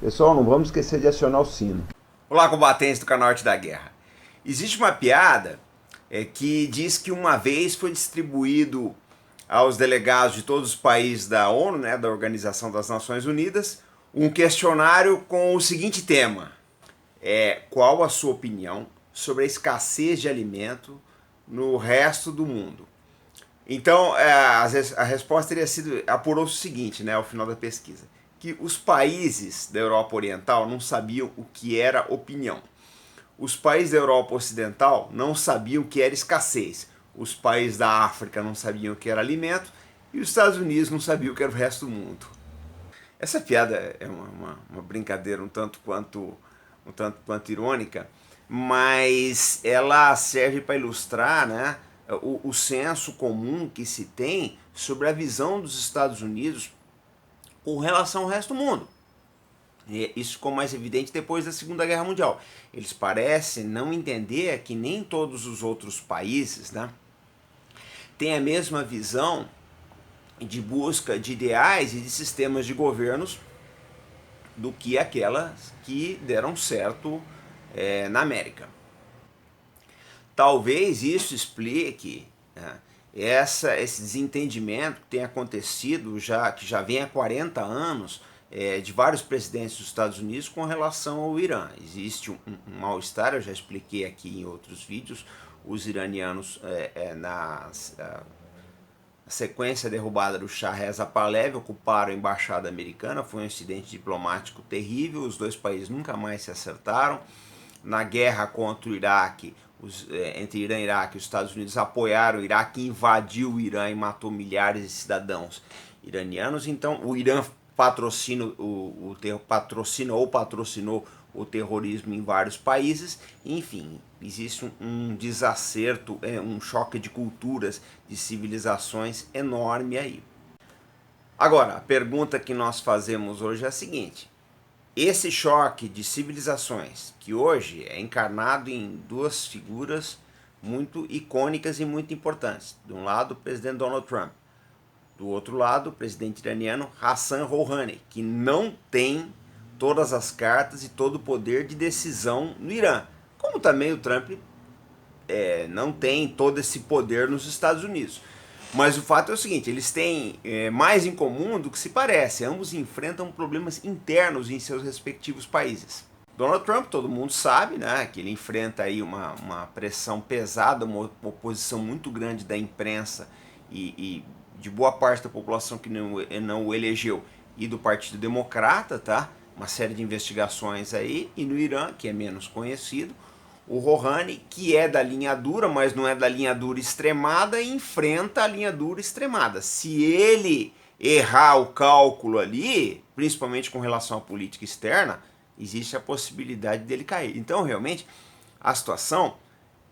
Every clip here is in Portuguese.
Pessoal, não vamos esquecer de acionar o sino. Olá, combatentes do canal Arte da Guerra. Existe uma piada que diz que uma vez foi distribuído aos delegados de todos os países da ONU, né, da Organização das Nações Unidas, um questionário com o seguinte tema: qual a sua opinião sobre a escassez de alimento no resto do mundo? Então, a resposta teria sido, apurou-se o seguinte, né, ao final da pesquisa, que os países da Europa Oriental não sabiam o que era opinião. Os países da Europa Ocidental não sabiam o que era escassez. Os países da África não sabiam o que era alimento. E os Estados Unidos não sabiam o que era o resto do mundo. Essa piada é uma brincadeira um tanto quanto irônica, mas ela serve para ilustrar, né, o senso comum que se tem sobre a visão dos Estados Unidos com relação ao resto do mundo. E isso ficou mais evidente depois da Segunda Guerra Mundial. Eles parecem não entender que nem todos os outros países, né, têm a mesma visão de busca de ideais e de sistemas de governos do que aquelas que deram certo na América. Talvez isso explique, né, esse desentendimento que tem acontecido, que já vem há 40 anos, de vários presidentes dos Estados Unidos com relação ao Irã. Existe um mal-estar, eu já expliquei aqui em outros vídeos. Os iranianos, na sequência derrubada do Shah Reza Pahlavi, ocuparam a embaixada americana. Foi um incidente diplomático terrível, os dois países nunca mais se acertaram. Na guerra contra o Iraque, entre Irã e Iraque, os Estados Unidos apoiaram o Iraque, invadiu o Irã e matou milhares de cidadãos iranianos. Então o Irã patrocinou o terrorismo em vários países. Enfim, existe um desacerto, um choque de culturas, de civilizações enorme aí. Agora, a pergunta que nós fazemos hoje é a seguinte: esse choque de civilizações, que hoje é encarnado em duas figuras muito icônicas e muito importantes. De um lado, o presidente Donald Trump. Do outro lado, o presidente iraniano Hassan Rouhani, que não tem todas as cartas e todo o poder de decisão no Irã. Como também o Trump não tem todo esse poder nos Estados Unidos. Mas o fato é o seguinte: eles têm mais em comum do que se parece. Ambos enfrentam problemas internos em seus respectivos países. Donald Trump, todo mundo sabe, né, que ele enfrenta aí uma pressão pesada, uma oposição muito grande da imprensa e de boa parte da população que não o elegeu, e do Partido Democrata, tá? Uma série de investigações aí. E no Irã, que é menos conhecido, o Rouhani, que é da linha dura, mas não é da linha dura extremada, enfrenta a linha dura extremada. Se ele errar o cálculo ali, principalmente com relação à política externa, existe a possibilidade dele cair. Então, realmente, a situação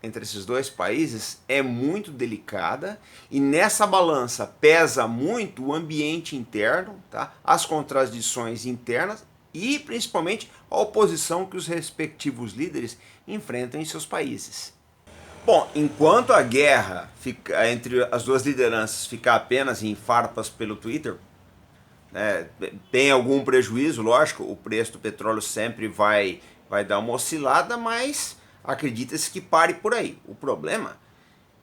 entre esses dois países é muito delicada, e nessa balança pesa muito o ambiente interno, tá? As contradições internas e principalmente a oposição que os respectivos líderes enfrentam em seus países. Bom, enquanto a guerra entre as duas lideranças ficar apenas em farpas pelo Twitter, né, tem algum prejuízo, lógico, o preço do petróleo sempre vai dar uma oscilada, mas acredita-se que pare por aí. O problema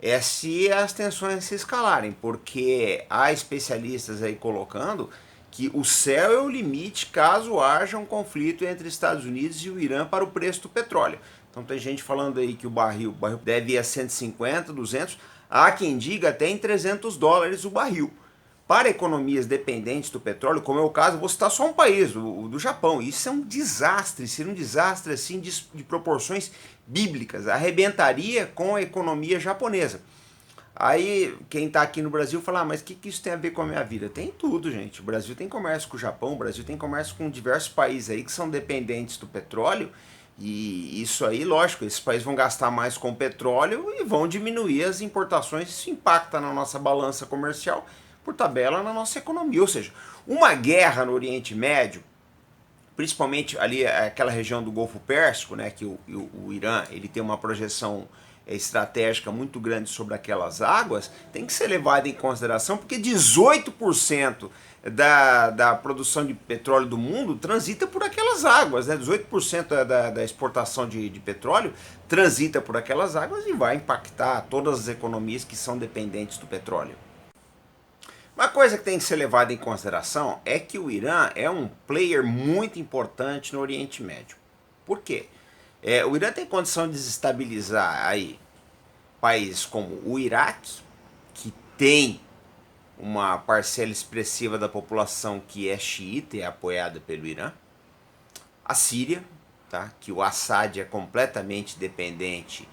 é se as tensões se escalarem, porque há especialistas aí colocando que o céu é o limite caso haja um conflito entre Estados Unidos e o Irã para o preço do petróleo. Então tem gente falando aí que o barril deve ir a 150, 200, há quem diga até em $300 o barril. Para economias dependentes do petróleo, como é o caso, vou citar só um país, o do Japão. Isso é um desastre, seria um desastre assim de proporções bíblicas, arrebentaria com a economia japonesa. Aí quem está aqui no Brasil fala: mas o que isso tem a ver com a minha vida? Tem tudo, gente. O Brasil tem comércio com o Japão, o Brasil tem comércio com diversos países aí que são dependentes do petróleo, e isso aí, lógico, esses países vão gastar mais com petróleo e vão diminuir as importações. Isso impacta na nossa balança comercial, por tabela, na nossa economia. Ou seja, uma guerra no Oriente Médio, principalmente ali aquela região do Golfo Pérsico, né, que o Irã ele tem uma projeção estratégica muito grande sobre aquelas águas, tem que ser levada em consideração, porque 18% da produção de petróleo do mundo transita por aquelas águas, né? 18% da exportação de petróleo transita por aquelas águas e vai impactar todas as economias que são dependentes do petróleo. Uma coisa que tem que ser levada em consideração é que o Irã é um player muito importante no Oriente Médio. Por quê? O Irã tem condição de desestabilizar aí países como o Iraque, que tem uma parcela expressiva da população que é xiita e é apoiada pelo Irã, a Síria, tá? Que o Assad é completamente dependente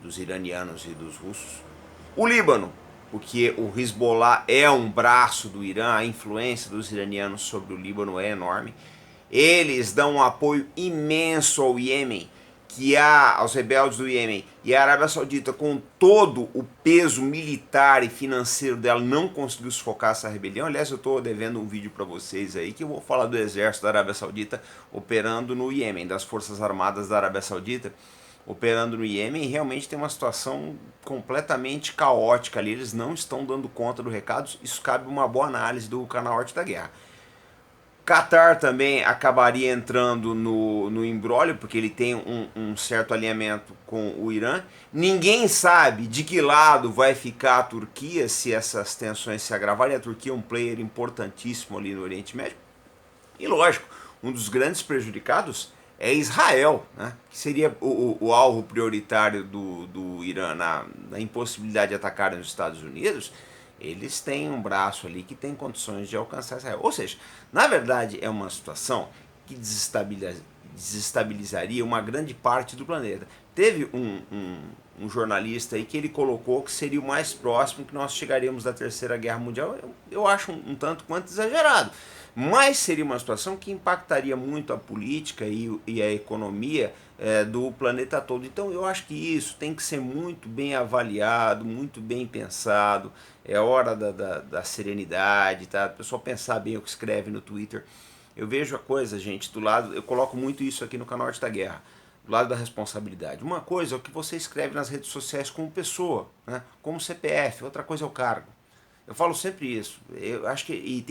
dos iranianos e dos russos, o Líbano, porque o Hezbollah é um braço do Irã, a influência dos iranianos sobre o Líbano é enorme. Eles dão um apoio imenso ao Iêmen, aos rebeldes do Iêmen, e a Arábia Saudita, com todo o peso militar e financeiro dela, não conseguiu sufocar essa rebelião. Aliás, eu estou devendo um vídeo para vocês aí, que eu vou falar do exército da Arábia Saudita operando no Iêmen, das forças armadas da Arábia Saudita operando no Iêmen, e realmente tem uma situação completamente caótica ali, eles não estão dando conta do recado, isso cabe uma boa análise do canal Arte da Guerra. Qatar também acabaria entrando no imbróglio, porque ele tem um certo alinhamento com o Irã. Ninguém sabe de que lado vai ficar a Turquia se essas tensões se agravarem. A Turquia é um player importantíssimo ali no Oriente Médio. E lógico, um dos grandes prejudicados é Israel, né? Que seria o alvo prioritário do Irã na impossibilidade de atacar os Estados Unidos. Eles têm um braço ali que tem condições de alcançar Israel. Ou seja, na verdade é uma situação que desestabilizaria uma grande parte do planeta. Teve um jornalista aí que ele colocou que seria o mais próximo que nós chegaríamos da Terceira Guerra Mundial. Eu acho um tanto quanto exagerado. Mas seria uma situação que impactaria muito a política e a economia do planeta todo. Então eu acho que isso tem que ser muito bem avaliado, muito bem pensado. É hora da serenidade, tá? O pessoal pensar bem o que escreve no Twitter. Eu vejo a coisa, gente, do lado, eu coloco muito isso aqui no canal Arte da Guerra, do lado da responsabilidade. Uma coisa é o que você escreve nas redes sociais como pessoa, né? Como CPF, outra coisa é o cargo. Eu falo sempre isso. Eu acho que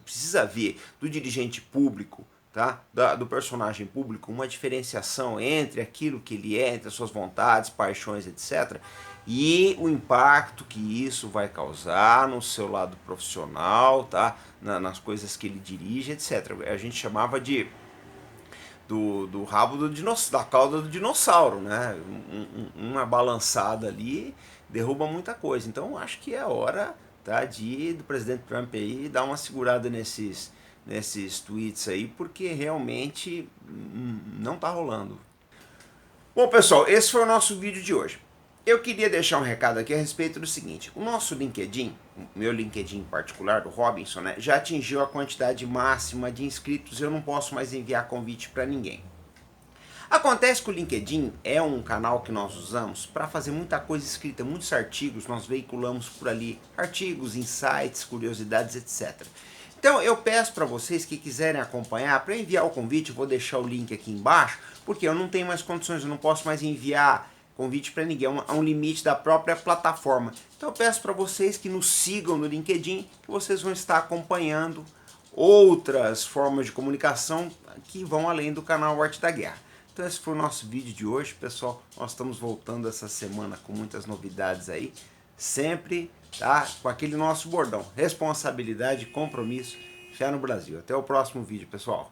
precisa haver do dirigente público, tá? Do personagem público, uma diferenciação entre aquilo que ele é, entre as suas vontades, paixões, etc., e o impacto que isso vai causar no seu lado profissional, tá? Nas coisas que ele dirige, etc. A gente chamava do rabo da cauda do dinossauro, né? Uma balançada ali derruba muita coisa. Então acho que é hora, tá, do presidente Trump aí dar uma segurada nesses tweets aí, porque realmente não tá rolando. Bom, pessoal, esse foi o nosso vídeo de hoje. Eu queria deixar um recado aqui a respeito do seguinte: o nosso LinkedIn, o meu LinkedIn em particular, do Robinson, né, já atingiu a quantidade máxima de inscritos. Eu não posso mais enviar convite para ninguém. Acontece que o LinkedIn é um canal que nós usamos para fazer muita coisa escrita, muitos artigos, nós veiculamos por ali artigos, insights, curiosidades, etc. Então eu peço para vocês que quiserem acompanhar, para enviar o convite, eu vou deixar o link aqui embaixo, porque eu não tenho mais condições, eu não posso mais enviar convite para ninguém, há um limite da própria plataforma. Então eu peço para vocês que nos sigam no LinkedIn, que vocês vão estar acompanhando outras formas de comunicação que vão além do canal Arte da Guerra. Então esse foi o nosso vídeo de hoje, pessoal. Nós estamos voltando essa semana com muitas novidades aí, sempre, tá, com aquele nosso bordão: responsabilidade, compromisso, fé no Brasil. Até o próximo vídeo, pessoal.